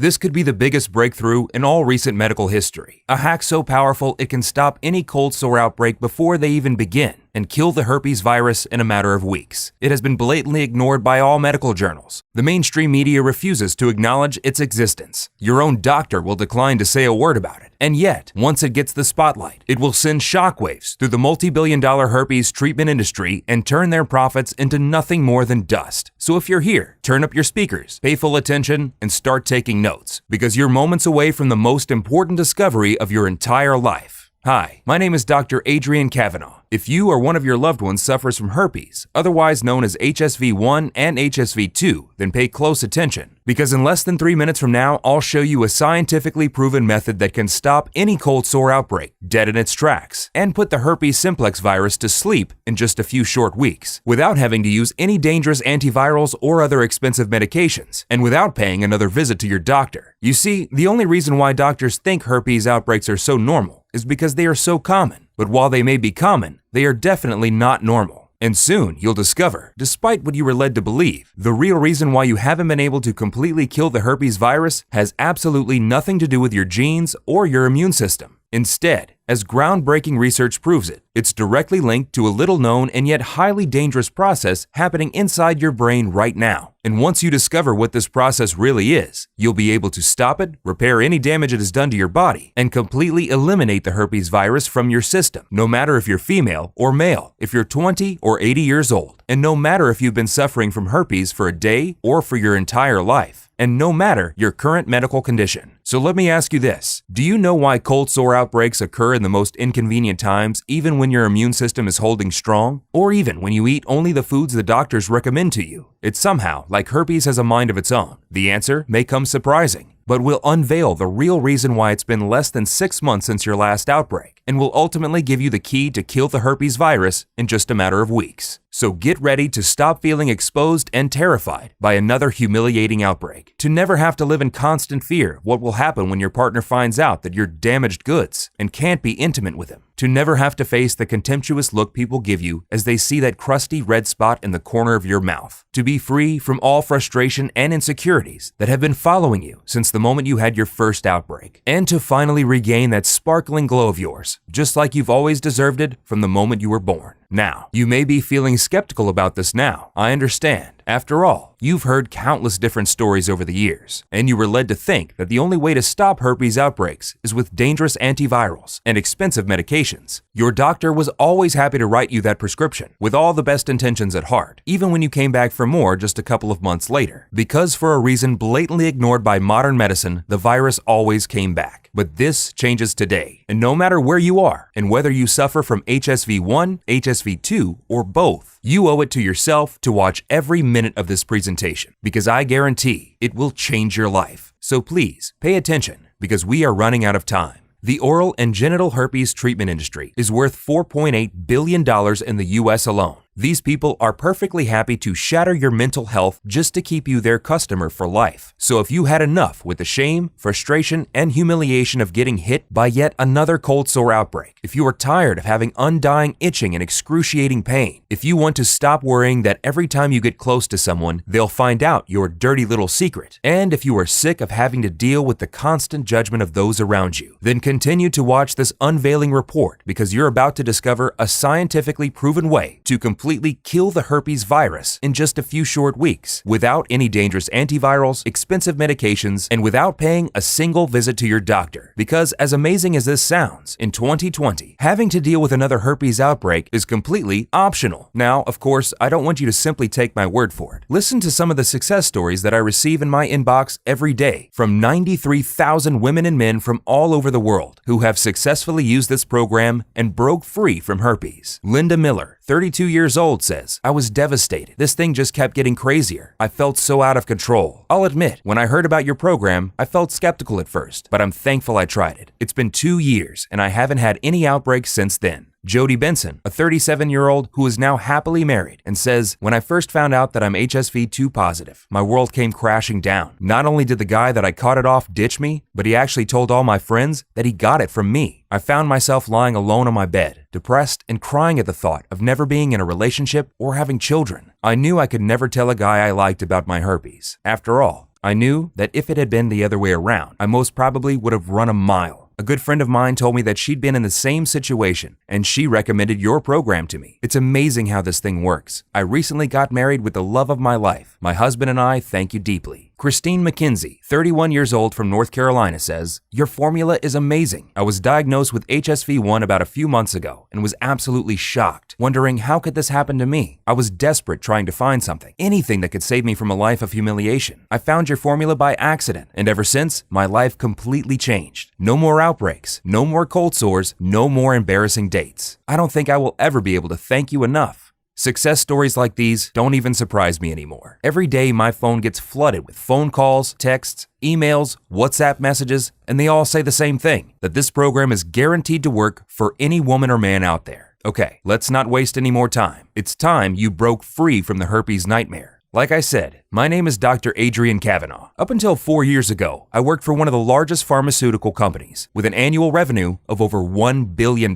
This could be the biggest breakthrough in all recent medical history. A hack so powerful it can stop any cold sore outbreak before they even begin and kill the herpes virus in a matter of weeks. It has been blatantly ignored by all medical journals. The mainstream media refuses to acknowledge its existence. Your own doctor will decline to say a word about it. And yet, once it gets the spotlight, it will send shockwaves through the multi-billion-dollar herpes treatment industry and turn their profits into nothing more than dust. So if you're here, turn up your speakers, pay full attention, and start taking notes, because you're moments away from the most important discovery of your entire life. Hi, my name is Dr. Adrian Kavanaugh. If you or one of your loved ones suffers from herpes, otherwise known as HSV1 and HSV2, then pay close attention, because in less than 3 minutes from now, I'll show you a scientifically proven method that can stop any cold sore outbreak dead in its tracks and put the herpes simplex virus to sleep in just a few short weeks, without having to use any dangerous antivirals or other expensive medications, and without paying another visit to your doctor. You see, the only reason why doctors think herpes outbreaks are so normal is because they are so common. But while they may be common, they are definitely not normal. And soon you'll discover, despite what you were led to believe, the real reason why you haven't been able to completely kill the herpes virus has absolutely nothing to do with your genes or your immune system. Instead, as groundbreaking research proves it, it's directly linked to a little-known and yet highly dangerous process happening inside your brain right now. And once you discover what this process really is, you'll be able to stop it, repair any damage it has done to your body, and completely eliminate the herpes virus from your system, no matter if you're female or male, if you're 20 or 80 years old, and no matter if you've been suffering from herpes for a day or for your entire life, and no matter your current medical condition. So let me ask you this. Do you know why cold sore outbreaks occur in the most inconvenient times, even when your immune system is holding strong? Or even when you eat only the foods the doctors recommend to you? It's somehow like herpes has a mind of its own. The answer may come surprising, but we'll unveil the real reason why it's been less than 6 months since your last outbreak, and will ultimately give you the key to kill the herpes virus in just a matter of weeks. So get ready to stop feeling exposed and terrified by another humiliating outbreak, to never have to live in constant fear of what will happen when your partner finds out that you're damaged goods and can't be intimate with him, to never have to face the contemptuous look people give you as they see that crusty red spot in the corner of your mouth, to be free from all frustration and insecurities that have been following you since the moment you had your first outbreak, and to finally regain that sparkling glow of yours, just like you've always deserved it from the moment you were born. Now, you may be feeling skeptical about this now. I understand. After all, you've heard countless different stories over the years, and you were led to think that the only way to stop herpes outbreaks is with dangerous antivirals and expensive medications. Your doctor was always happy to write you that prescription, with all the best intentions at heart, even when you came back for more just a couple of months later. Because for a reason blatantly ignored by modern medicine, the virus always came back. But this changes today, and no matter where you are, and whether you suffer from HSV1, HSV2, or both, you owe it to yourself to watch every minute of this presentation, because I guarantee it will change your life. So please, pay attention, because we are running out of time. The oral and genital herpes treatment industry is worth $4.8 billion in the US alone. These people are perfectly happy to shatter your mental health just to keep you their customer for life. So if you had enough with the shame, frustration, and humiliation of getting hit by yet another cold sore outbreak, if you are tired of having undying itching and excruciating pain, if you want to stop worrying that every time you get close to someone, they'll find out your dirty little secret, and if you are sick of having to deal with the constant judgment of those around you, then continue to watch this unveiling report, because you're about to discover a scientifically proven way to completely kill the herpes virus in just a few short weeks, without any dangerous antivirals, expensive medications, and without paying a single visit to your doctor. Because as amazing as this sounds, in 2020, having to deal with another herpes outbreak is completely optional. Now, of course, I don't want you to simply take my word for it. Listen to some of the success stories that I receive in my inbox every day from 93,000 women and men from all over the world who have successfully used this program and broke free from herpes. Linda Miller, 32 years old, says, "I was devastated. This thing just kept getting crazier. I felt so out of control. I'll admit, when I heard about your program, I felt skeptical at first, but I'm thankful I tried it. It's been 2 years, and I haven't had any outbreaks since then." Jody Benson, a 37-year-old who is now happily married, and says, "When I first found out that I'm HSV2 positive, my world came crashing down. Not only did the guy that I caught it off ditch me, but he actually told all my friends that he got it from me. I found myself lying alone on my bed, depressed and crying at the thought of never being in a relationship or having children. I knew I could never tell a guy I liked about my herpes. After all, I knew that if it had been the other way around, I most probably would have run a mile. A good friend of mine told me that she'd been in the same situation, and she recommended your program to me. It's amazing how this thing works. I recently got married with the love of my life. My husband and I thank you deeply. Christine McKenzie, 31 years old from North Carolina, says, "Your formula is amazing. I was diagnosed with HSV-1 about a few months ago and was absolutely shocked, wondering how could this happen to me? I was desperate trying to find something, anything that could save me from a life of humiliation. I found your formula by accident, and ever since, my life completely changed. No more outbreaks, no more cold sores, no more embarrassing dates. I don't think I will ever be able to thank you enough." Success stories like these don't even surprise me anymore. Every day my phone gets flooded with phone calls, texts, emails, WhatsApp messages, and they all say the same thing, that this program is guaranteed to work for any woman or man out there. Okay, let's not waste any more time. It's time you broke free from the herpes nightmare. Like I said, my name is Dr. Adrian Kavanaugh. Up until 4 years ago, I worked for one of the largest pharmaceutical companies with an annual revenue of over $1 billion.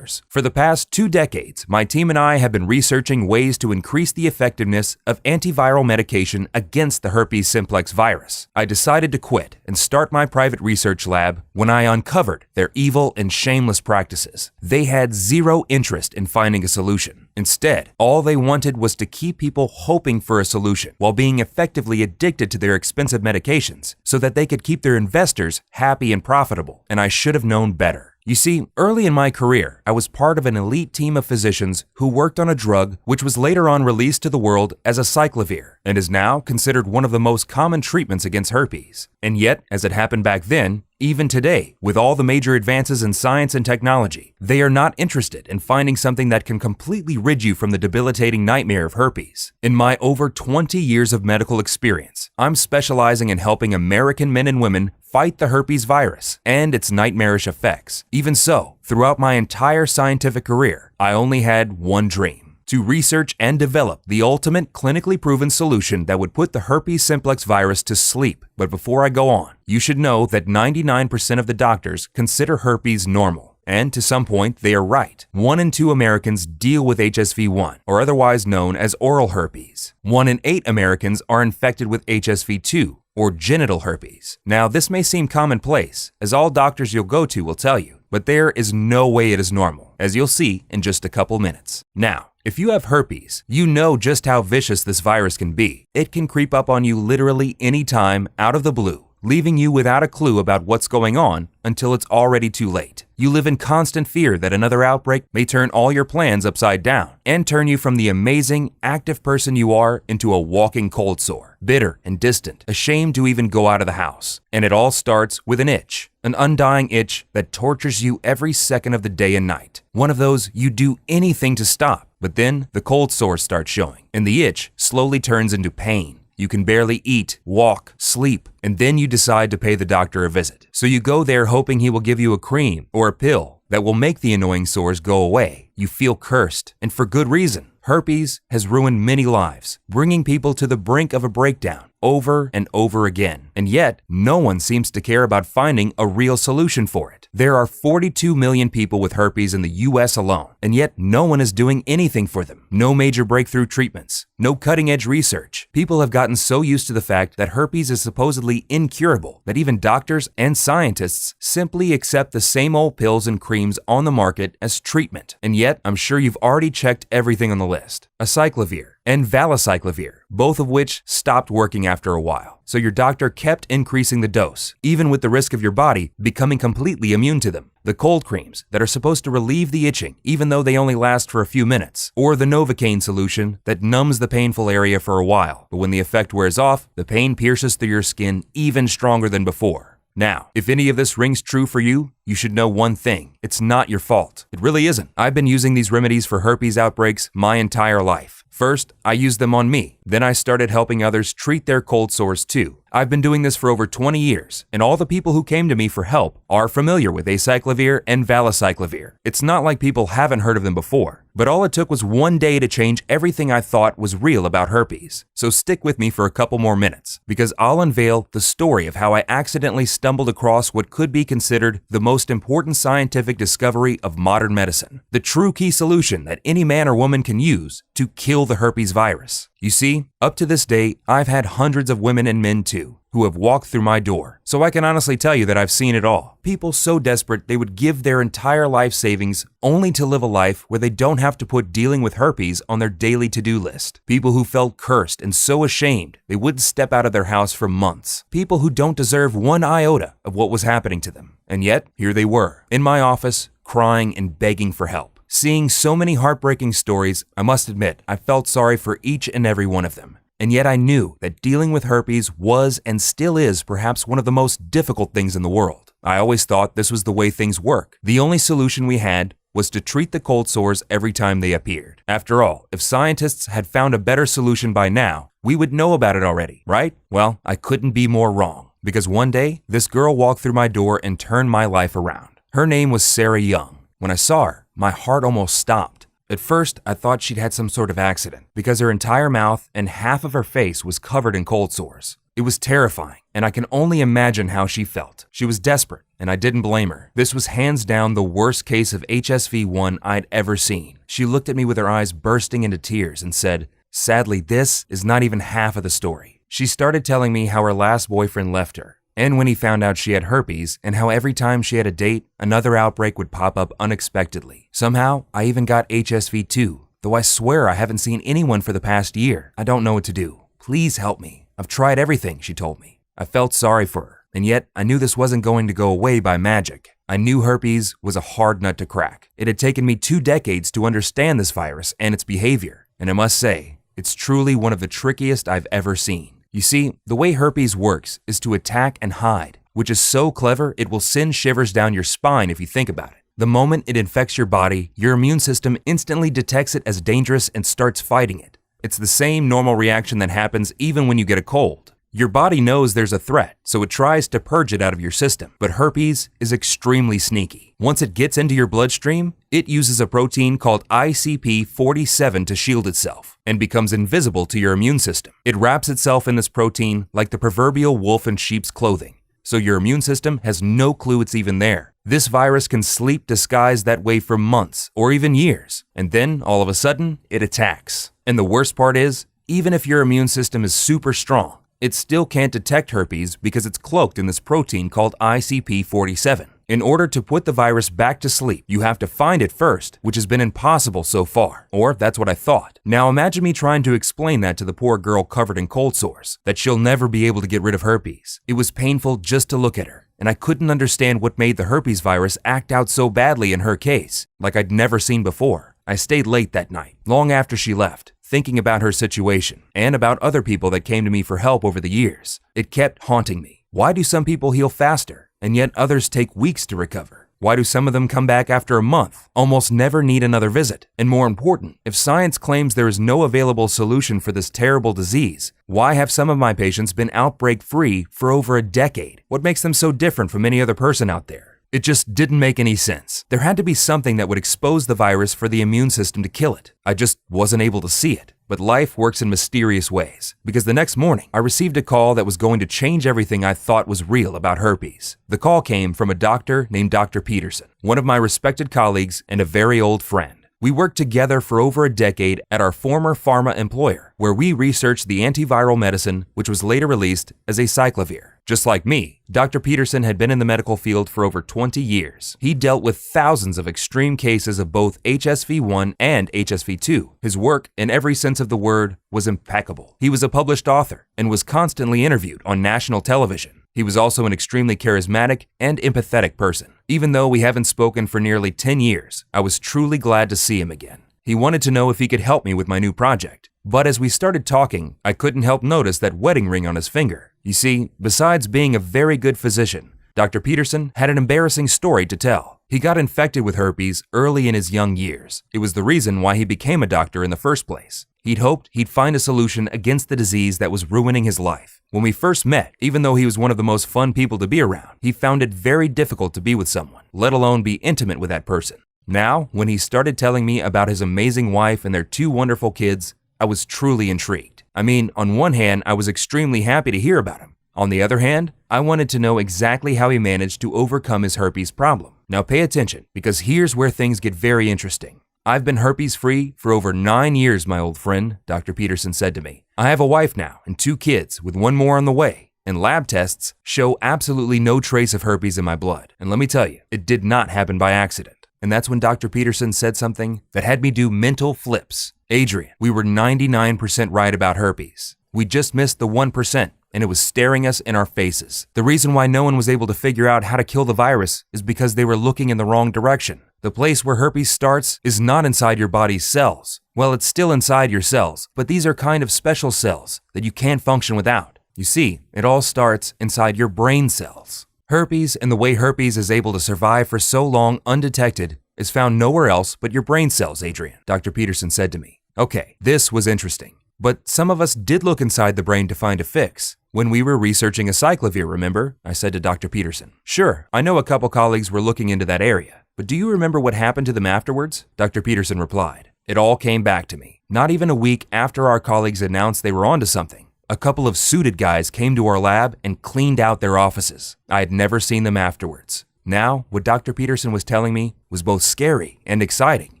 For the past 2 decades, my team and I have been researching ways to increase the effectiveness of antiviral medication against the herpes simplex virus. I decided to quit and start my private research lab when I uncovered their evil and shameless practices. They had zero interest in finding a solution. Instead, all they wanted was to keep people hoping for a solution while being effectively addicted to their expensive medications so that they could keep their investors happy and profitable. And I should have known better. You see, early in my career, I was part of an elite team of physicians who worked on a drug which was later on released to the world as acyclovir and is now considered one of the most common treatments against herpes. And yet, as it happened back then, even today, with all the major advances in science and technology, they are not interested in finding something that can completely rid you from the debilitating nightmare of herpes. In my over 20 years of medical experience, I'm specializing in helping American men and women fight the herpes virus and its nightmarish effects. Even so, throughout my entire scientific career, I only had one dream: to research and develop the ultimate clinically proven solution that would put the herpes simplex virus to sleep. But before I go on, you should know that 99% of the doctors consider herpes normal. And to some point, they are right. 1 in 2 Americans deal with HSV-1, or otherwise known as oral herpes. 1 in 8 Americans are infected with HSV-2, or genital herpes. Now, this may seem commonplace, as all doctors you'll go to will tell you, but there is no way it is normal, as you'll see in just a couple minutes. Now, if you have herpes, you know just how vicious this virus can be. It can creep up on you literally anytime, out of the blue, leaving you without a clue about what's going on until it's already too late. You live in constant fear that another outbreak may turn all your plans upside down and turn you from the amazing, active person you are into a walking cold sore, bitter and distant, ashamed to even go out of the house. And it all starts with an itch, an undying itch that tortures you every second of the day and night. One of those you do anything to stop, but then the cold sores start showing, and the itch slowly turns into pain. You can barely eat, walk, sleep, and then you decide to pay the doctor a visit. So you go there hoping he will give you a cream or a pill that will make the annoying sores go away. You feel cursed, and for good reason. Herpes has ruined many lives, bringing people to the brink of a breakdown over and over again. And yet, no one seems to care about finding a real solution for it. There are 42 million people with herpes in the US alone, and yet no one is doing anything for them. No major breakthrough treatments, no cutting-edge research. People have gotten so used to the fact that herpes is supposedly incurable that even doctors and scientists simply accept the same old pills and creams on the market as treatment. And yet, I'm sure you've already checked everything on the list. Acyclovir and valacyclovir, both of which stopped working after a while. So your doctor kept increasing the dose, even with the risk of your body becoming completely immune to them. The cold creams that are supposed to relieve the itching, even though they only last for a few minutes. Or the Novocaine solution that numbs the painful area for a while, but when the effect wears off, the pain pierces through your skin even stronger than before. Now, if any of this rings true for you, you should know one thing. It's not your fault. It really isn't. I've been using these remedies for herpes outbreaks my entire life. First, I used them on me. Then I started helping others treat their cold sores too. I've been doing this for over 20 years, and all the people who came to me for help are familiar with acyclovir and valacyclovir. It's not like people haven't heard of them before, but all it took was one day to change everything I thought was real about herpes. So stick with me for a couple more minutes, because I'll unveil the story of how I accidentally stumbled across what could be considered the most important scientific discovery of modern medicine. The true key solution that any man or woman can use to kill the herpes virus. You see, up to this day, I've had hundreds of women and men too who have walked through my door, so I can honestly tell you that I've seen it all. People so desperate they would give their entire life savings only to live a life where they don't have to put dealing with herpes on their daily to-do list. People who felt cursed and so ashamed they wouldn't step out of their house for months. People who don't deserve one iota of what was happening to them. And yet, here they were, in my office, crying and begging for help. Seeing so many heartbreaking stories, I must admit, I felt sorry for each and every one of them. And yet I knew that dealing with herpes was and still is perhaps one of the most difficult things in the world. I always thought this was the way things work. The only solution we had was to treat the cold sores every time they appeared. After all, if scientists had found a better solution by now, we would know about it already, right? Well, I couldn't be more wrong, because one day, this girl walked through my door and turned my life around. Her name was Sarah Young. When I saw her, my heart almost stopped. At first, I thought she'd had some sort of accident because her entire mouth and half of her face was covered in cold sores. It was terrifying, and I can only imagine how she felt. She was desperate, and I didn't blame her. This was hands down the worst case of HSV-1 I'd ever seen. She looked at me with her eyes bursting into tears and said, "Sadly, this is not even half of the story." She started telling me how her last boyfriend left her, and when he found out she had herpes, and how every time she had a date, another outbreak would pop up unexpectedly. Somehow, I even got HSV-2, though I swear I haven't seen anyone for the past year. I don't know what to do. Please help me. I've tried everything, she told me. I felt sorry for her, and yet I knew this wasn't going to go away by magic. I knew herpes was a hard nut to crack. It had taken me 2 decades to understand this virus and its behavior, and I must say, it's truly one of the trickiest I've ever seen. You see, the way herpes works is to attack and hide, which is so clever it will send shivers down your spine if you think about it. The moment it infects your body, your immune system instantly detects it as dangerous and starts fighting it. It's the same normal reaction that happens even when you get a cold. Your body knows there's a threat, so it tries to purge it out of your system. But herpes is extremely sneaky. Once it gets into your bloodstream, it uses a protein called ICP47 to shield itself and becomes invisible to your immune system. It wraps itself in this protein like the proverbial wolf in sheep's clothing, so your immune system has no clue it's even there. This virus can sleep disguised that way for months or even years, and then all of a sudden, it attacks. And the worst part is, even if your immune system is super strong, it still can't detect herpes because it's cloaked in this protein called ICP47. In order to put the virus back to sleep, you have to find it first, which has been impossible so far. Or that's what I thought. Now imagine me trying to explain that to the poor girl covered in cold sores, that she'll never be able to get rid of herpes. It was painful just to look at her, and I couldn't understand what made the herpes virus act out so badly in her case, like I'd never seen before. I stayed late that night, long after she left, thinking about her situation and about other people that came to me for help over the years. It kept haunting me. Why do some people heal faster, and yet others take weeks to recover? Why do some of them come back after a month, almost never need another visit? And more important, if science claims there is no available solution for this terrible disease, why have some of my patients been outbreak-free for over a decade? What makes them so different from any other person out there? It just didn't make any sense. There had to be something that would expose the virus for the immune system to kill it. I just wasn't able to see it. But life works in mysterious ways, because the next morning, I received a call that was going to change everything I thought was real about herpes. The call came from a doctor named Dr. Peterson, one of my respected colleagues and a very old friend. We worked together for over a decade at our former pharma employer, where we researched the antiviral medicine which was later released as acyclovir. Just like me, Dr. Peterson had been in the medical field for over 20 years. He dealt with thousands of extreme cases of both HSV-1 and HSV-2. His work, in every sense of the word, was impeccable. He was a published author and was constantly interviewed on national television. He was also an extremely charismatic and empathetic person. Even though we haven't spoken for nearly 10 years, I was truly glad to see him again. He wanted to know if he could help me with my new project. But as we started talking, I couldn't help notice that wedding ring on his finger. You see, besides being a very good physician, Dr. Peterson had an embarrassing story to tell. He got infected with herpes early in his young years. It was the reason why he became a doctor in the first place. He'd hoped he'd find a solution against the disease that was ruining his life. When we first met, even though he was one of the most fun people to be around, he found it very difficult to be with someone, let alone be intimate with that person. Now, when he started telling me about his amazing wife and their 2 wonderful kids, I was truly intrigued. I mean, on one hand, I was extremely happy to hear about him. On the other hand, I wanted to know exactly how he managed to overcome his herpes problem. Now pay attention, because here's where things get very interesting. I've been herpes-free for over 9 years, my old friend, Dr. Peterson said to me. I have a wife now and 2 kids, with 1 more on the way, and lab tests show absolutely no trace of herpes in my blood. And let me tell you, it did not happen by accident. And that's when Dr. Peterson said something that had me do mental flips. Adrian, we were 99% right about herpes. We just missed the 1%, and it was staring us in our faces. The reason why no one was able to figure out how to kill the virus is because they were looking in the wrong direction. The place where herpes starts is not inside your body's cells. Well, it's still inside your cells, but these are kind of special cells that you can't function without. You see, it all starts inside your brain cells. Herpes and the way herpes is able to survive for so long undetected is found nowhere else but your brain cells, Adrian, Dr. Peterson said to me. Okay, this was interesting. But some of us did look inside the brain to find a fix. When we were researching acyclovir, remember? I said to Dr. Peterson. Sure, I know a couple colleagues were looking into that area. But do you remember what happened to them afterwards? Dr. Peterson replied. It all came back to me. Not even a week after our colleagues announced they were onto something, a couple of suited guys came to our lab and cleaned out their offices. I had never seen them afterwards. Now, what Dr. Peterson was telling me was both scary and exciting.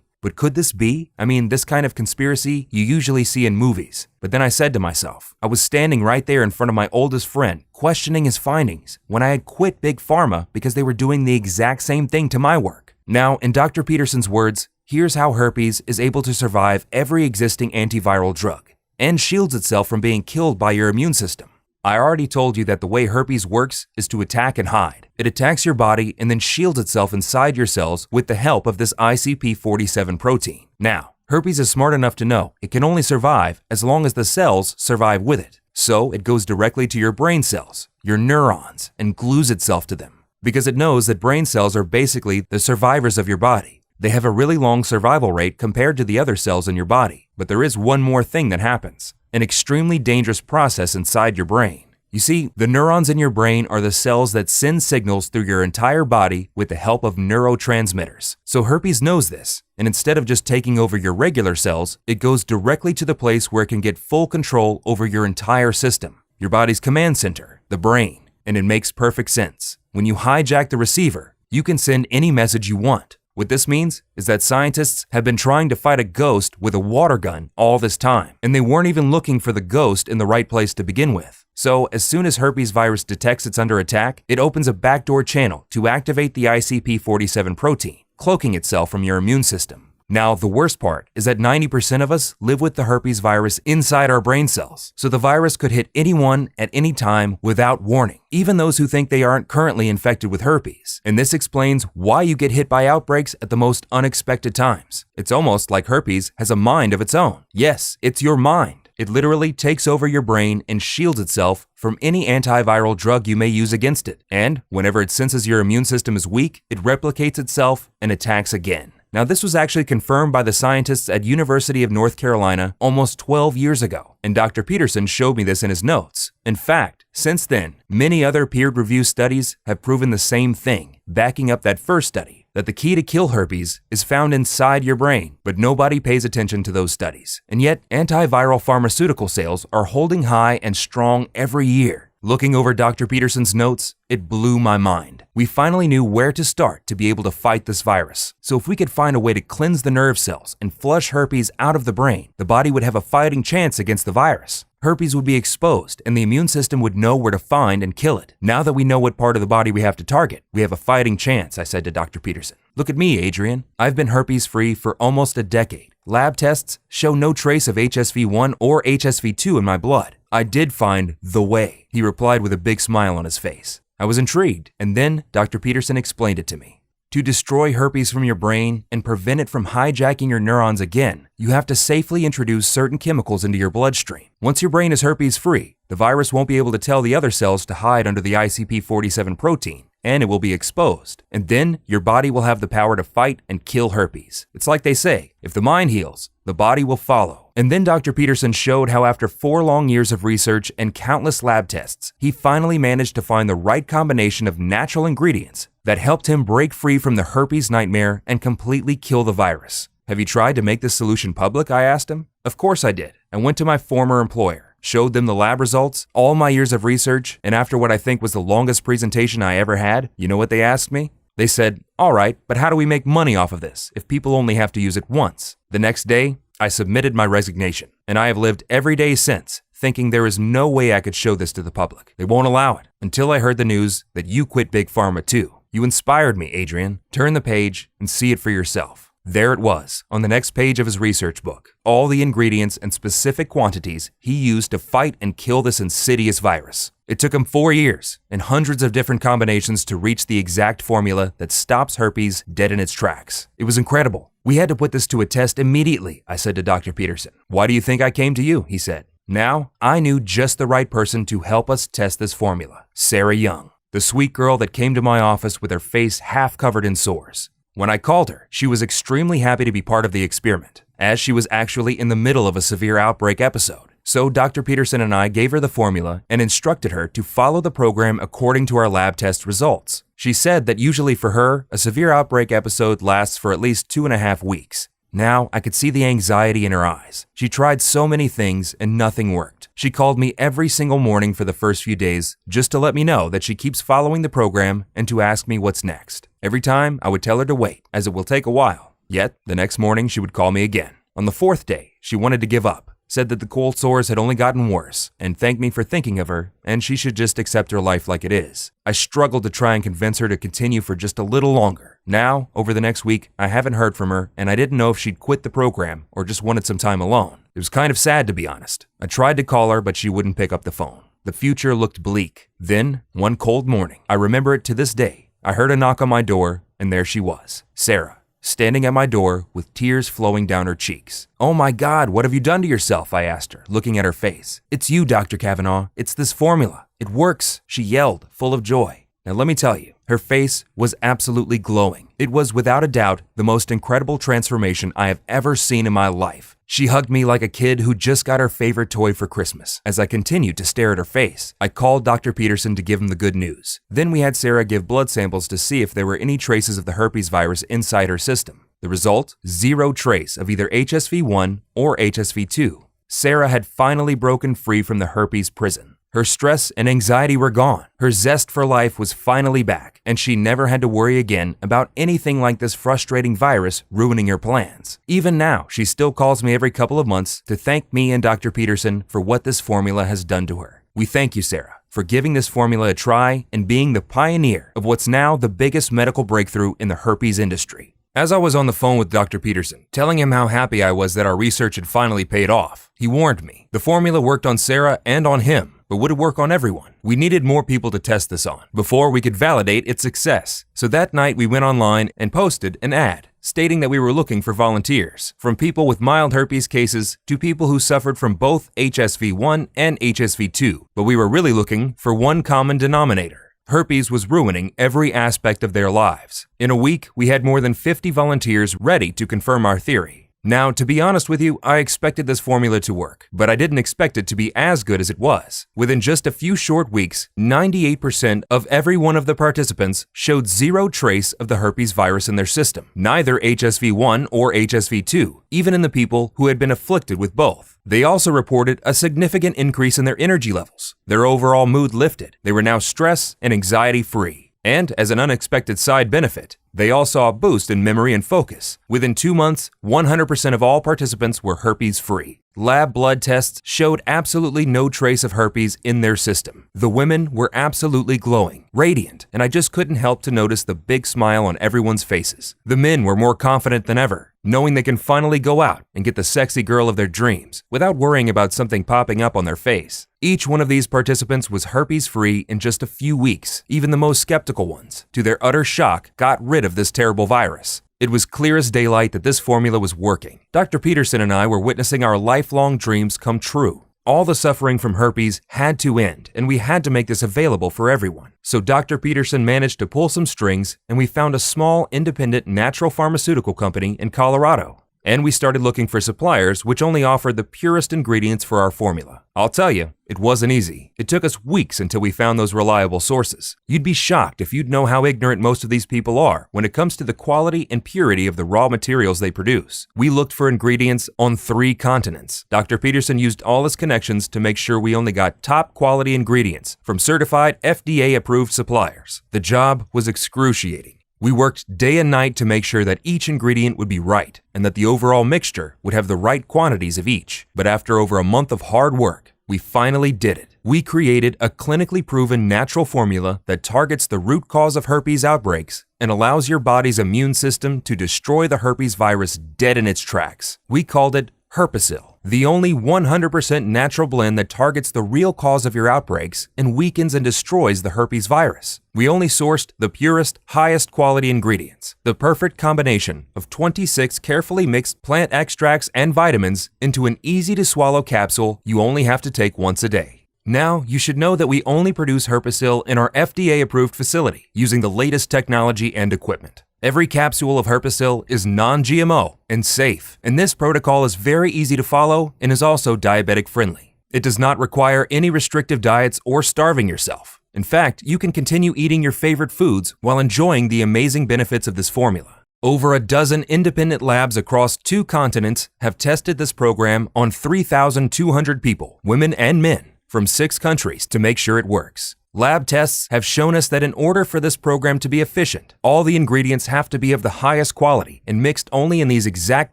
But could this be? I mean, this kind of conspiracy you usually see in movies. But then I said to myself, I was standing right there in front of my oldest friend, questioning his findings, when I had quit Big Pharma because they were doing the exact same thing to my work. Now, in Dr. Peterson's words, here's how herpes is able to survive every existing antiviral drug and shields itself from being killed by your immune system. I already told you that the way herpes works is to attack and hide. It attacks your body and then shields itself inside your cells with the help of this ICP47 protein. Now, herpes is smart enough to know it can only survive as long as the cells survive with it. So it goes directly to your brain cells, your neurons, and glues itself to them. Because it knows that brain cells are basically the survivors of your body. They have a really long survival rate compared to the other cells in your body. But there is one more thing that happens. An extremely dangerous process inside your brain. You see, the neurons in your brain are the cells that send signals through your entire body with the help of neurotransmitters. So herpes knows this, and instead of just taking over your regular cells, it goes directly to the place where it can get full control over your entire system, your body's command center, the brain. And it makes perfect sense. When you hijack the receiver, you can send any message you want. What this means is that scientists have been trying to fight a ghost with a water gun all this time, and they weren't even looking for the ghost in the right place to begin with. So, as soon as herpes virus detects it's under attack, it opens a backdoor channel to activate the ICP47 protein, cloaking itself from your immune system. Now, the worst part is that 90% of us live with the herpes virus inside our brain cells, so the virus could hit anyone at any time without warning, even those who think they aren't currently infected with herpes. And this explains why you get hit by outbreaks at the most unexpected times. It's almost like herpes has a mind of its own. Yes, it's your mind. It literally takes over your brain and shields itself from any antiviral drug you may use against it. And whenever it senses your immune system is weak, it replicates itself and attacks again. Now, this was actually confirmed by the scientists at University of North Carolina almost 12 years ago, and Dr. Peterson showed me this in his notes. In fact, since then, many other peer-reviewed studies have proven the same thing, backing up that first study, that the key to kill herpes is found inside your brain, but nobody pays attention to those studies. And yet, antiviral pharmaceutical sales are holding high and strong every year. Looking over Dr. Peterson's notes, it blew my mind. We finally knew where to start to be able to fight this virus. So if we could find a way to cleanse the nerve cells and flush herpes out of the brain, the body would have a fighting chance against the virus. Herpes would be exposed and the immune system would know where to find and kill it. Now that we know what part of the body we have to target, we have a fighting chance, I said to Dr. Peterson. Look at me, Adrian. I've been herpes-free for almost a decade. Lab tests show no trace of HSV1 or HSV2 in my blood. I did find the way, he replied with a big smile on his face. I was intrigued, and then Dr. Peterson explained it to me. To destroy herpes from your brain and prevent it from hijacking your neurons again, you have to safely introduce certain chemicals into your bloodstream. Once your brain is herpes-free, the virus won't be able to tell the other cells to hide under the ICP47 protein, and it will be exposed. And then your body will have the power to fight and kill herpes. It's like they say, if the mind heals, the body will follow. And then Dr. Peterson showed how after 4 long years of research and countless lab tests, he finally managed to find the right combination of natural ingredients that helped him break free from the herpes nightmare and completely kill the virus. Have you tried to make this solution public? I asked him. Of course I did. I went to my former employer, showed them the lab results, all my years of research, and after what I think was the longest presentation I ever had, you know what they asked me? They said, "All right, but how do we make money off of this if people only have to use it once?" The next day, I submitted my resignation, and I have lived every day since, thinking there is no way I could show this to the public. They won't allow it, until I heard the news that you quit Big Pharma too. You inspired me, Adrian. Turn the page and see it for yourself. There it was, on the next page of his research book, all the ingredients and specific quantities he used to fight and kill this insidious virus. It took him 4 years and hundreds of different combinations to reach the exact formula that stops herpes dead in its tracks. It was incredible. "We had to put this to a test immediately," I said to Dr. Peterson. "Why do you think I came to you?" he said. Now, I knew just the right person to help us test this formula, Sarah Young, the sweet girl that came to my office with her face half covered in sores. When I called her, she was extremely happy to be part of the experiment, as she was actually in the middle of a severe outbreak episode. So Dr. Peterson and I gave her the formula and instructed her to follow the program according to our lab test results. She said that usually for her, a severe outbreak episode lasts for at least 2.5 weeks. Now, I could see the anxiety in her eyes. She tried so many things and nothing worked. She called me every single morning for the first few days just to let me know that she keeps following the program and to ask me what's next. Every time, I would tell her to wait, as it will take a while. Yet, the next morning, she would call me again. On the 4th day, she wanted to give up, said that the cold sores had only gotten worse, and thanked me for thinking of her, and she should just accept her life like it is. I struggled to try and convince her to continue for just a little longer. Now, over the next week, I haven't heard from her, and I didn't know if she'd quit the program or just wanted some time alone. It was kind of sad, to be honest. I tried to call her, but she wouldn't pick up the phone. The future looked bleak. Then, one cold morning, I remember it to this day, I heard a knock on my door, and there she was, Sarah, standing at my door with tears flowing down her cheeks. "Oh my God, what have you done to yourself?" I asked her, looking at her face. "It's you, Dr. Kavanaugh. It's this formula. It works," she yelled, full of joy. Now let me tell you, her face was absolutely glowing. It was without a doubt the most incredible transformation I have ever seen in my life. She hugged me like a kid who just got her favorite toy for Christmas. As I continued to stare at her face, I called Dr. Peterson to give him the good news. Then we had Sarah give blood samples to see if there were any traces of the herpes virus inside her system. The result? 0 trace of either HSV-1 or HSV-2. Sarah had finally broken free from the herpes prison. Her stress and anxiety were gone. Her zest for life was finally back, and she never had to worry again about anything like this frustrating virus ruining her plans. Even now, she still calls me every couple of months to thank me and Dr. Peterson for what this formula has done to her. We thank you, Sarah, for giving this formula a try and being the pioneer of what's now the biggest medical breakthrough in the herpes industry. As I was on the phone with Dr. Peterson, telling him how happy I was that our research had finally paid off, he warned me. The formula worked on Sarah and on him, but would it work on everyone? We needed more people to test this on before we could validate its success. So that night we went online and posted an ad stating that we were looking for volunteers, from people with mild herpes cases to people who suffered from both HSV-1 and HSV-2, but we were really looking for one common denominator. Herpes was ruining every aspect of their lives. In a week, we had more than 50 volunteers ready to confirm our theory. Now, to be honest with you, I expected this formula to work, but I didn't expect it to be as good as it was. Within just a few short weeks, 98% of every one of the participants showed 0 trace of the herpes virus in their system, neither HSV-1 or HSV-2, even in the people who had been afflicted with both. They also reported a significant increase in their energy levels. Their overall mood lifted. They were now stress and anxiety-free. And as an unexpected side benefit, they all saw a boost in memory and focus. Within 2 months, 100% of all participants were herpes-free. Lab blood tests showed absolutely no trace of herpes in their system. The women were absolutely glowing, radiant, and I just couldn't help to notice the big smile on everyone's faces. The men were more confident than ever, knowing they can finally go out and get the sexy girl of their dreams without worrying about something popping up on their face. Each one of these participants was herpes-free in just a few weeks. Even the most skeptical ones, to their utter shock, got rid of this terrible virus. It was clear as daylight that this formula was working. Dr. Peterson and I were witnessing our lifelong dreams come true. All the suffering from herpes had to end, and we had to make this available for everyone. So Dr. Peterson managed to pull some strings, and we found a small, independent natural pharmaceutical company in Colorado. And we started looking for suppliers which only offered the purest ingredients for our formula. I'll tell you, it wasn't easy. It took us weeks until we found those reliable sources. You'd be shocked if you'd know how ignorant most of these people are when it comes to the quality and purity of the raw materials they produce. We looked for ingredients on 3 continents. Dr. Peterson used all his connections to make sure we only got top quality ingredients from certified FDA-approved suppliers. The job was excruciating. We worked day and night to make sure that each ingredient would be right and that the overall mixture would have the right quantities of each. But after over a month of hard work, we finally did it. We created a clinically proven natural formula that targets the root cause of herpes outbreaks and allows your body's immune system to destroy the herpes virus dead in its tracks. We called it Herpesyl, the only 100% natural blend that targets the real cause of your outbreaks and weakens and destroys the herpes virus. We only sourced the purest, highest quality ingredients, the perfect combination of 26 carefully mixed plant extracts and vitamins into an easy-to-swallow capsule you only have to take once a day. Now, you should know that we only produce Herpesyl in our FDA-approved facility using the latest technology and equipment. Every capsule of Herpesyl is non-GMO and safe, and this protocol is very easy to follow and is also diabetic friendly. It does not require any restrictive diets or starving yourself. In fact, you can continue eating your favorite foods while enjoying the amazing benefits of this formula. Over a dozen independent labs across 2 continents have tested this program on 3,200 people, women and men, from 6 countries to make sure it works. Lab tests have shown us that in order for this program to be efficient, all the ingredients have to be of the highest quality and mixed only in these exact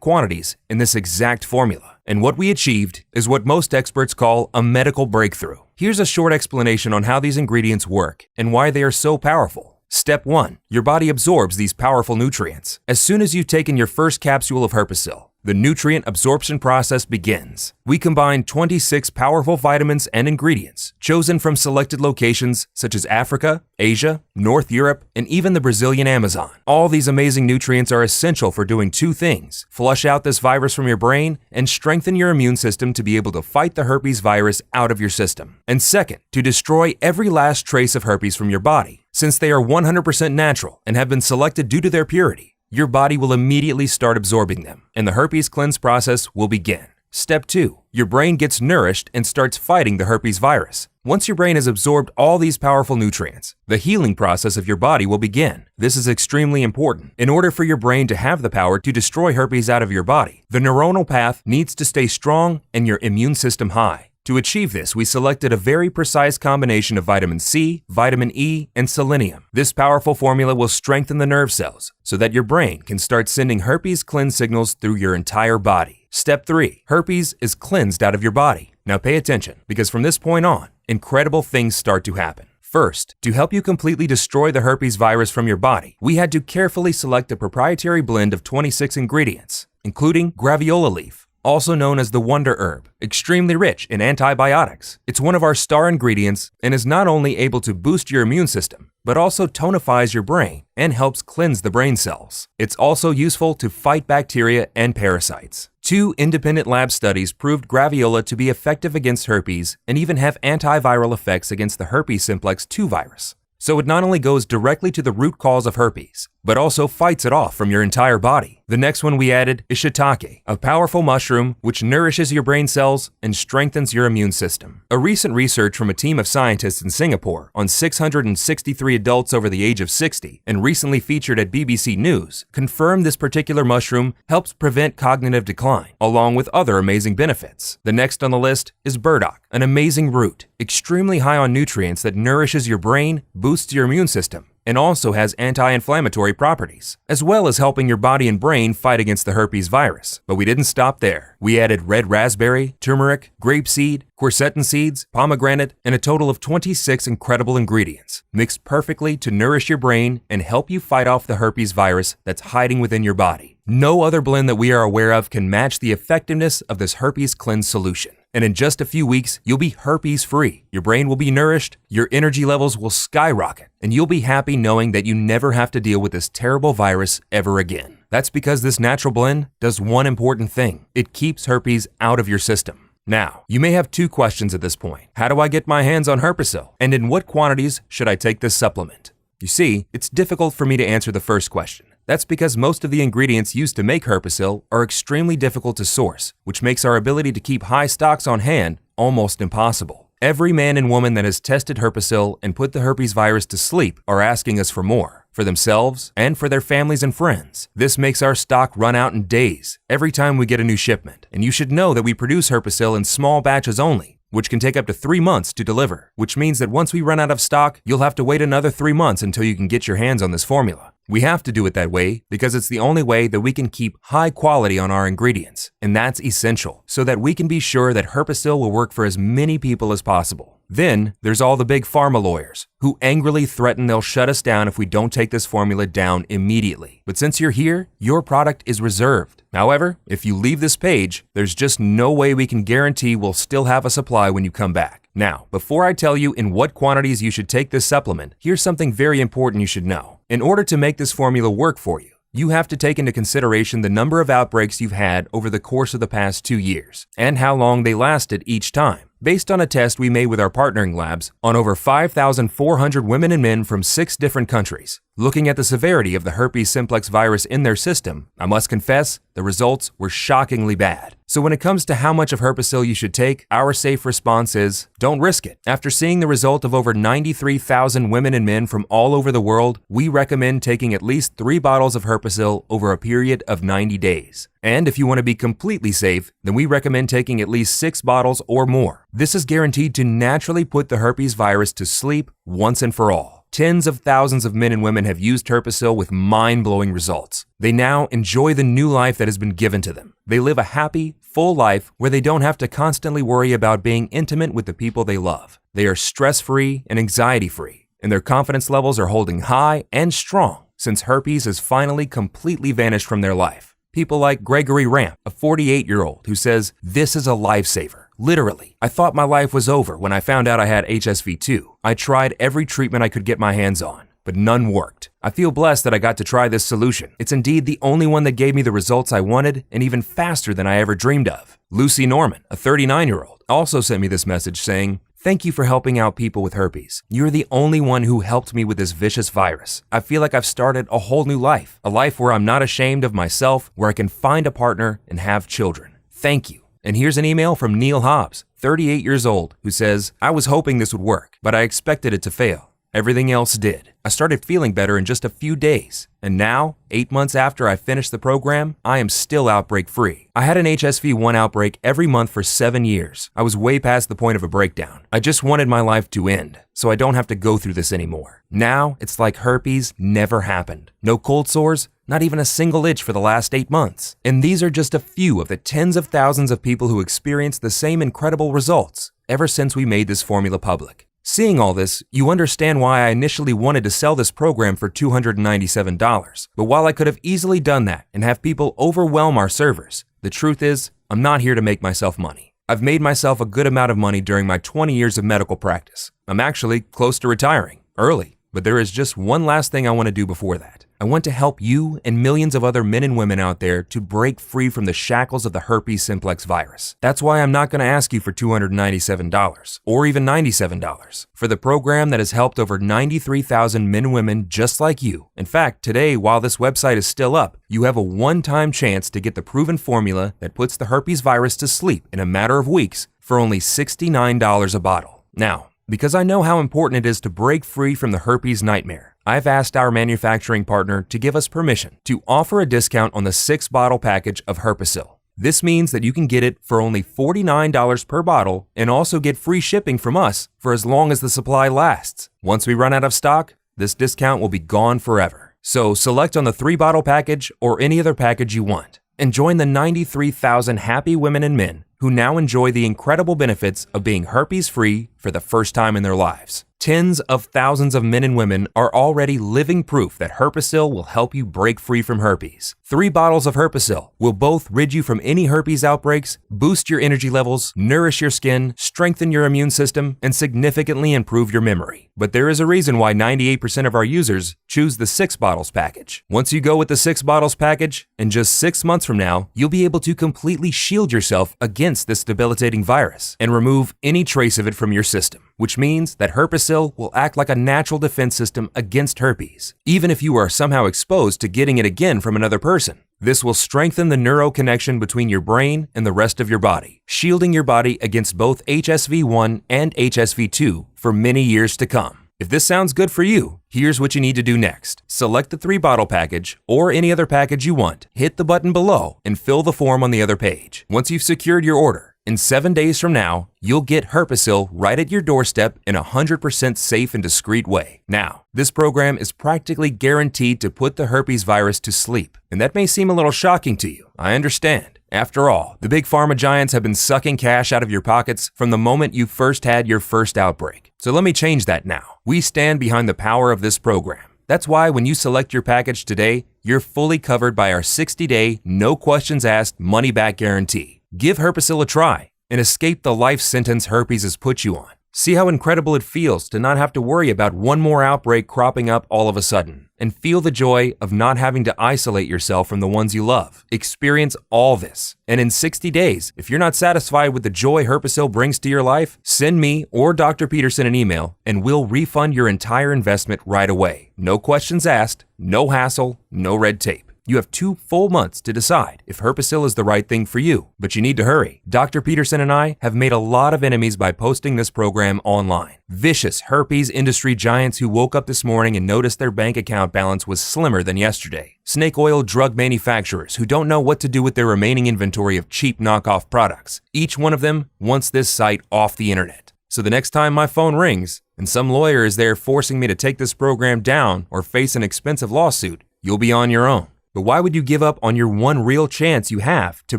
quantities in this exact formula. And what we achieved is what most experts call a medical breakthrough. Here's a short explanation on how these ingredients work and why they are so powerful. Step 1. Your body absorbs these powerful nutrients. As soon as you've taken your first capsule of Herpesyl, the nutrient absorption process begins. We combine 26 powerful vitamins and ingredients chosen from selected locations such as Africa, Asia, North Europe, and even the Brazilian Amazon. All these amazing nutrients are essential for doing 2 things: flush out this virus from your brain and strengthen your immune system to be able to fight the herpes virus out of your system. And second, to destroy every last trace of herpes from your body. Since they are 100% natural and have been selected due to their purity, your body will immediately start absorbing them, and the herpes cleanse process will begin. Step 2. Your brain gets nourished and starts fighting the herpes virus. Once your brain has absorbed all these powerful nutrients, the healing process of your body will begin. This is extremely important. In order for your brain to have the power to destroy herpes out of your body, the neuronal path needs to stay strong and your immune system high. To achieve this, we selected a very precise combination of vitamin C, vitamin E, and selenium. This powerful formula will strengthen the nerve cells so that your brain can start sending herpes cleanse signals through your entire body. Step 3. Herpes is cleansed out of your body. Now pay attention, because from this point on, incredible things start to happen. First, to help you completely destroy the herpes virus from your body, we had to carefully select a proprietary blend of 26 ingredients, including graviola leaf, also known as the wonder herb, extremely rich in antibiotics. It's one of our star ingredients and is not only able to boost your immune system, but also tonifies your brain and helps cleanse the brain cells. It's also useful to fight bacteria and parasites. 2 independent lab studies proved graviola to be effective against herpes and even have antiviral effects against the herpes simplex 2 virus. So it not only goes directly to the root cause of herpes, but also fights it off from your entire body. The next one we added is shiitake, a powerful mushroom which nourishes your brain cells and strengthens your immune system. A recent research from a team of scientists in Singapore on 663 adults over the age of 60 and recently featured at BBC News confirmed this particular mushroom helps prevent cognitive decline, along with other amazing benefits. The next on the list is burdock, an amazing root, extremely high on nutrients that nourishes your brain, boosts your immune system, and also has anti-inflammatory properties, as well as helping your body and brain fight against the herpes virus. But we didn't stop there. We added red raspberry, turmeric, grapeseed, quercetin seeds, pomegranate, and a total of 26 incredible ingredients, mixed perfectly to nourish your brain and help you fight off the herpes virus that's hiding within your body. No other blend that we are aware of can match the effectiveness of this herpes cleanse solution. And in just a few weeks, you'll be herpes-free. Your brain will be nourished, your energy levels will skyrocket, and you'll be happy knowing that you never have to deal with this terrible virus ever again. That's because this natural blend does one important thing. It keeps herpes out of your system. Now, you may have 2 questions at this point. How do I get my hands on Herpesyl? And in what quantities should I take this supplement? You see, it's difficult for me to answer the first question. That's because most of the ingredients used to make Herpesyl are extremely difficult to source, which makes our ability to keep high stocks on hand almost impossible. Every man and woman that has tested Herpesyl and put the herpes virus to sleep are asking us for more, for themselves and for their families and friends. This makes our stock run out in days every time we get a new shipment. And you should know that we produce Herpesyl in small batches only, which can take up to 3 months to deliver, which means that once we run out of stock, you'll have to wait another 3 months until you can get your hands on this formula. We have to do it that way because it's the only way that we can keep high quality on our ingredients, and that's essential so that we can be sure that Herpesyl will work for as many people as possible. Then, there's all the big pharma lawyers who angrily threaten they'll shut us down if we don't take this formula down immediately. But since you're here, your product is reserved. However, if you leave this page, there's just no way we can guarantee we'll still have a supply when you come back. Now, before I tell you in what quantities you should take this supplement, here's something very important you should know. In order to make this formula work for you, you have to take into consideration the number of outbreaks you've had over the course of the past 2 years, and how long they lasted each time. Based on a test we made with our partnering labs on over 5,400 women and men from 6 different countries, looking at the severity of the herpes simplex virus in their system, I must confess, the results were shockingly bad. So when it comes to how much of Herpesyl you should take, our safe response is, don't risk it. After seeing the result of over 93,000 women and men from all over the world, we recommend taking at least 3 bottles of Herpesyl over a period of 90 days. And if you want to be completely safe, then we recommend taking at least 6 bottles or more. This is guaranteed to naturally put the herpes virus to sleep once and for all. Tens of thousands of men and women have used Herpesyl with mind-blowing results. They now enjoy the new life that has been given to them. They live a happy, full life where they don't have to constantly worry about being intimate with the people they love. They are stress-free and anxiety-free, and their confidence levels are holding high and strong since herpes has finally completely vanished from their life. People like Gregory Ramp, a 48-year-old, who says, "This is a lifesaver. Literally, I thought my life was over when I found out I had HSV-2. I tried every treatment I could get my hands on, but none worked. I feel blessed that I got to try this solution. It's indeed the only one that gave me the results I wanted and even faster than I ever dreamed of." Lucy Norman, a 39-year-old, also sent me this message saying, "Thank you for helping out people with herpes. You're the only one who helped me with this vicious virus. I feel like I've started a whole new life, a life where I'm not ashamed of myself, where I can find a partner and have children. Thank you." And here's an email from Neil Hobbs, 38 years old, who says, "I was hoping this would work, but I expected it to fail. Everything else did. I started feeling better in just a few days. And now, 8 months after I finished the program, I am still outbreak-free. I had an HSV-1 outbreak every month for 7 years. I was way past the point of a breakdown. I just wanted my life to end, so I don't have to go through this anymore. Now, it's like herpes never happened. No cold sores, not even a single itch for the last 8 months. And these are just a few of the tens of thousands of people who experienced the same incredible results ever since we made this formula public. Seeing all this, you understand why I initially wanted to sell this program for $297. But while I could have easily done that and have people overwhelm our servers, the truth is, I'm not here to make myself money. I've made myself a good amount of money during my 20 years of medical practice. I'm actually close to retiring, early, but there is just one last thing I want to do before that. I want to help you and millions of other men and women out there to break free from the shackles of the herpes simplex virus. That's why I'm not going to ask you for $297 or even $97 for the program that has helped over 93,000 men and women just like you. In fact, today, while this website is still up, you have a one-time chance to get the proven formula that puts the herpes virus to sleep in a matter of weeks for only $69 a bottle. Now, because I know how important it is to break free from the herpes nightmare, I've asked our manufacturing partner to give us permission to offer a discount on the 6-bottle package of Herpesyl. This means that you can get it for only $49 per bottle and also get free shipping from us for as long as the supply lasts. Once we run out of stock, this discount will be gone forever. So select on the 3-bottle package or any other package you want and join the 93,000 happy women and men who now enjoy the incredible benefits of being herpes-free for the first time in their lives. Tens of thousands of men and women are already living proof that Herpesyl will help you break free from herpes. 3 bottles of Herpesyl will both rid you from any herpes outbreaks, boost your energy levels, nourish your skin, strengthen your immune system, and significantly improve your memory. But there is a reason why 98% of our users choose the 6 bottles package. Once you go with the 6 bottles package, in just 6 months from now, you'll be able to completely shield yourself against this debilitating virus and remove any trace of it from your system, which means that Herpesyl will act like a natural defense system against herpes, even if you are somehow exposed to getting it again from another person. This will strengthen the neural connection between your brain and the rest of your body, shielding your body against both HSV-1 and HSV-2 for many years to come. If this sounds good for you, here's what you need to do next. Select the 3-bottle package or any other package you want, hit the button below, and fill the form on the other page. Once you've secured your order, In 7 days from now, you'll get Herpesyl right at your doorstep in a 100% safe and discreet way. Now, this program is practically guaranteed to put the herpes virus to sleep. And that may seem a little shocking to you. I understand. After all, the big pharma giants have been sucking cash out of your pockets from the moment you first had your first outbreak. So let me change that now. We stand behind the power of this program. That's why when you select your package today, you're fully covered by our 60-day, no questions asked, money-back guarantee. Give Herpesyl a try and escape the life sentence herpes has put you on. See how incredible it feels to not have to worry about one more outbreak cropping up all of a sudden. And feel the joy of not having to isolate yourself from the ones you love. Experience all this. And in 60 days, if you're not satisfied with the joy Herpesyl brings to your life, send me or Dr. Peterson an email and we'll refund your entire investment right away. No questions asked, no hassle, no red tape. You have 2 full months to decide if Herpesyl is the right thing for you, but you need to hurry. Dr. Peterson and I have made a lot of enemies by posting this program online. Vicious herpes industry giants who woke up this morning and noticed their bank account balance was slimmer than yesterday. Snake oil drug manufacturers who don't know what to do with their remaining inventory of cheap knockoff products. Each one of them wants this site off the internet. So the next time my phone rings and some lawyer is there forcing me to take this program down or face an expensive lawsuit, you'll be on your own. But why would you give up on your one real chance you have to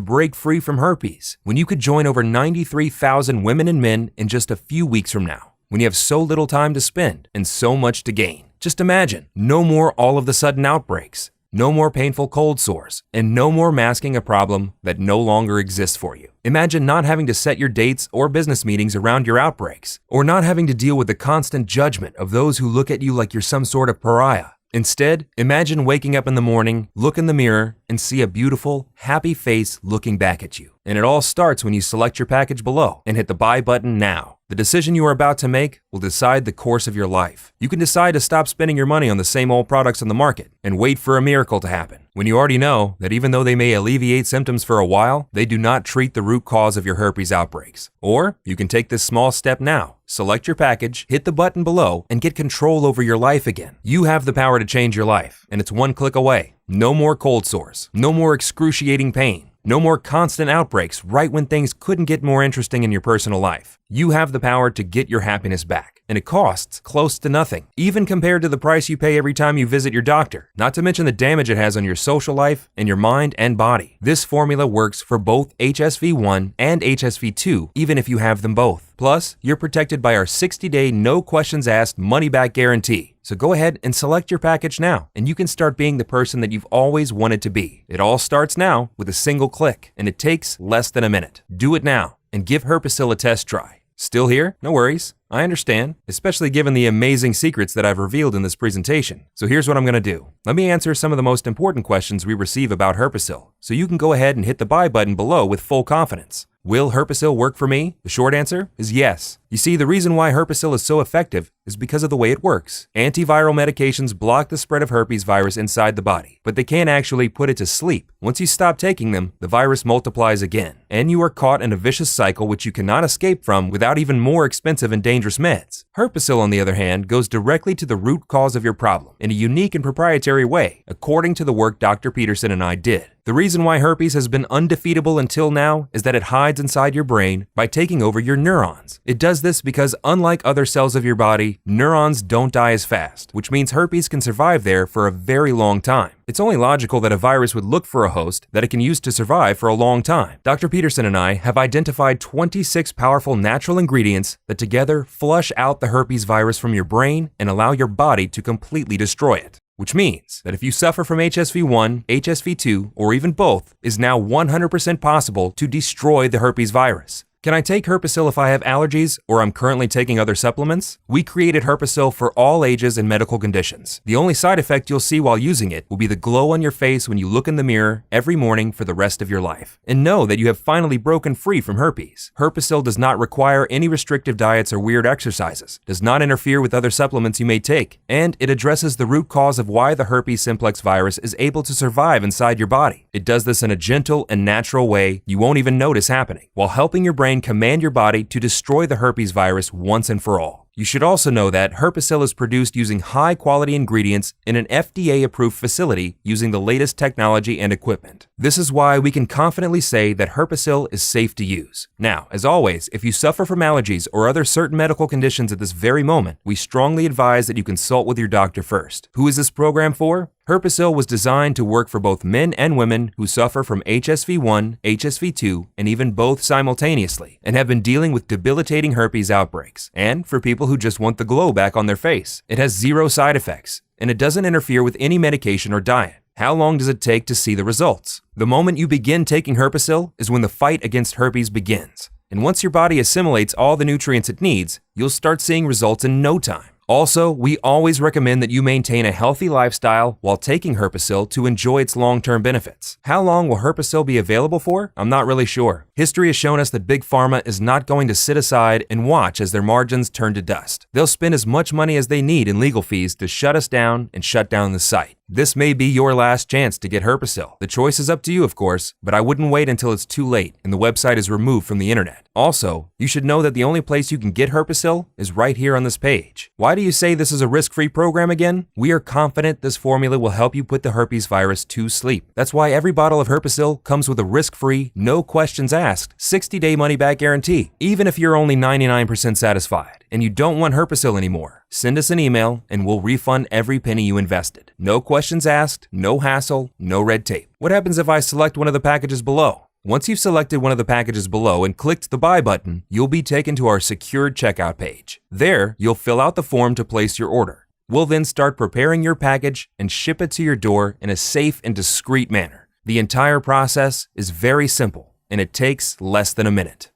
break free from herpes when you could join over 93,000 women and men in just a few weeks from now, when you have so little time to spend and so much to gain? Just imagine, no more all of the sudden outbreaks, no more painful cold sores, and no more masking a problem that no longer exists for you. Imagine not having to set your dates or business meetings around your outbreaks, or not having to deal with the constant judgment of those who look at you like you're some sort of pariah. Instead, imagine waking up in the morning, look in the mirror, and see a beautiful, happy face looking back at you. And it all starts when you select your package below and hit the buy button now. The decision you are about to make will decide the course of your life. You can decide to stop spending your money on the same old products on the market and wait for a miracle to happen, when you already know that even though they may alleviate symptoms for a while, they do not treat the root cause of your herpes outbreaks. Or you can take this small step now. Select your package, hit the button below, and get control over your life again. You have the power to change your life, and it's one click away. No more cold sores, no more excruciating pain, no more constant outbreaks right when things couldn't get more interesting in your personal life. You have the power to get your happiness back, and it costs close to nothing, even compared to the price you pay every time you visit your doctor, not to mention the damage it has on your social life and your mind and body. This formula works for both HSV1 and HSV2, even if you have them both. Plus, you're protected by our 60-day, no questions asked, money-back guarantee. So go ahead and select your package now, and you can start being the person that you've always wanted to be. It all starts now with a single click, and it takes less than a minute. Do it now, and give Herpesyl a test try. Still here? No worries. I understand, especially given the amazing secrets that I've revealed in this presentation. So here's what I'm going to do. Let me answer some of the most important questions we receive about Herpesyl, so you can go ahead and hit the buy button below with full confidence. Will Herpesyl work for me? The short answer is yes. You see, the reason why Herpesyl is so effective is because of the way it works. Antiviral medications block the spread of herpes virus inside the body, but they can't actually put it to sleep. Once you stop taking them, the virus multiplies again, and you are caught in a vicious cycle which you cannot escape from without even more expensive and dangerous meds. Herpesyl, on the other hand, goes directly to the root cause of your problem in a unique and proprietary way, according to the work Dr. Peterson and I did. The reason why herpes has been undefeatable until now is that it hides inside your brain by taking over your neurons. It does this because, unlike other cells of your body, neurons don't die as fast, which means herpes can survive there for a very long time. It's only logical that a virus would look for a host that it can use to survive for a long time. Dr. Peterson and I have identified 26 powerful natural ingredients that together flush out the herpes virus from your brain and allow your body to completely destroy it. Which means that if you suffer from HSV1, HSV2, or even both, it is now 100% possible to destroy the herpes virus. Can I take Herpesyl if I have allergies or I'm currently taking other supplements? We created Herpesyl for all ages and medical conditions. The only side effect you'll see while using it will be the glow on your face when you look in the mirror every morning for the rest of your life. And know that you have finally broken free from herpes. Herpesyl does not require any restrictive diets or weird exercises, does not interfere with other supplements you may take, and it addresses the root cause of why the herpes simplex virus is able to survive inside your body. It does this in a gentle and natural way you won't even notice happening, while helping your brain command your body to destroy the herpes virus once and for all. You should also know that Herpesyl is produced using high-quality ingredients in an FDA-approved facility using the latest technology and equipment. This is why we can confidently say that Herpesyl is safe to use. Now, as always, if you suffer from allergies or other certain medical conditions at this very moment, we strongly advise that you consult with your doctor first. Who is this program for? Herpesyl was designed to work for both men and women who suffer from HSV-1, HSV-2, and even both simultaneously, and have been dealing with debilitating herpes outbreaks, and for people who just want the glow back on their face. It has 0 side effects, and it doesn't interfere with any medication or diet. How long does it take to see the results? The moment you begin taking Herpesyl is when the fight against herpes begins. And once your body assimilates all the nutrients it needs, you'll start seeing results in no time. Also, we always recommend that you maintain a healthy lifestyle while taking Herpesyl to enjoy its long-term benefits. How long will Herpesyl be available for? I'm not really sure. History has shown us that Big Pharma is not going to sit aside and watch as their margins turn to dust. They'll spend as much money as they need in legal fees to shut us down and shut down the site. This may be your last chance to get Herpesyl. The choice is up to you, of course, but I wouldn't wait until it's too late and the website is removed from the internet. Also, you should know that the only place you can get Herpesyl is right here on this page. Why do you say this is a risk-free program again? We are confident this formula will help you put the herpes virus to sleep. That's why every bottle of Herpesyl comes with a risk-free, no questions asked, 60-day money-back guarantee. Even if you're only 99% satisfied and you don't want Herpesyl anymore, send us an email and we'll refund every penny you invested. No questions asked, no hassle, no red tape. What happens if I select one of the packages below? Once you've selected one of the packages below and clicked the buy button, you'll be taken to our secured checkout page. There, you'll fill out the form to place your order. We'll then start preparing your package and ship it to your door in a safe and discreet manner. The entire process is very simple, and it takes less than a minute.